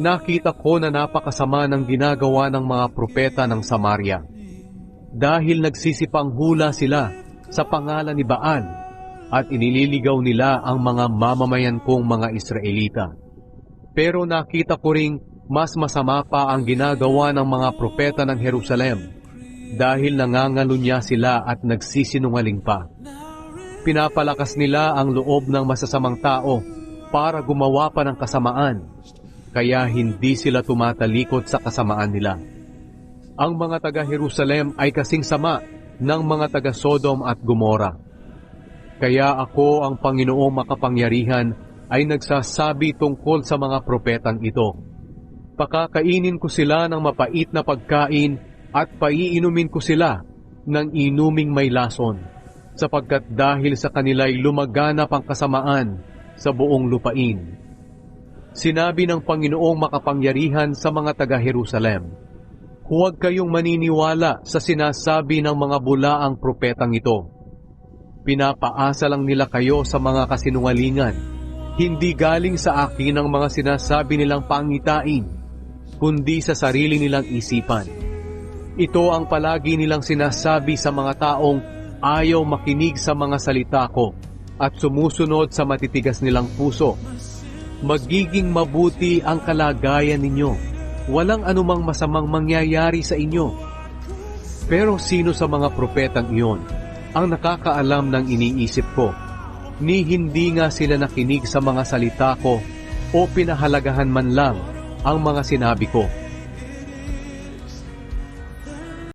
Nakita ko na napakasama ng ginagawa ng mga propeta ng Samaria, dahil nagsisipanghula sila sa pangalan ni Baal at inililigaw nila ang mga mamamayan kong mga Israelita. Pero nakita ko ring mas masama pa ang ginagawa ng mga propeta ng Jerusalem, dahil nangangalunya sila at nagsisinungaling pa. Pinapalakas nila ang loob ng masasamang tao para gumawa pa ng kasamaan, kaya hindi sila tumatalikod sa kasamaan nila. Ang mga taga-Jerusalem ay kasing sama ng mga taga-Sodom at Gomora. Kaya ako, ang Panginoong makapangyarihan, ay nagsasabi tungkol sa mga propetang ito. Pakakainin ko sila ng mapait na pagkain at paiinumin ko sila ng inuming may lason, sapagkat dahil sa kanila'y lumaganap ang kasamaan sa buong lupain. Sinabi ng Panginoong makapangyarihan sa mga taga-Jerusalem, huwag kayong maniniwala sa sinasabi ng mga bulaang propetang ito. Pinapaasa lang nila kayo sa mga kasinungalingan. Hindi galing sa akin ang mga sinasabi nilang pangitain, kundi sa sarili nilang isipan. Ito ang palagi nilang sinasabi sa mga taong ayaw makinig sa mga salita ko at sumusunod sa matitigas nilang puso. Magiging mabuti ang kalagayan ninyo. Walang anumang masamang mangyayari sa inyo. Pero sino sa mga propetang iyon ang nakakaalam ng iniisip ko? Ni hindi nga sila nakinig sa mga salita ko o pinahalagahan man lang ang mga sinabi ko.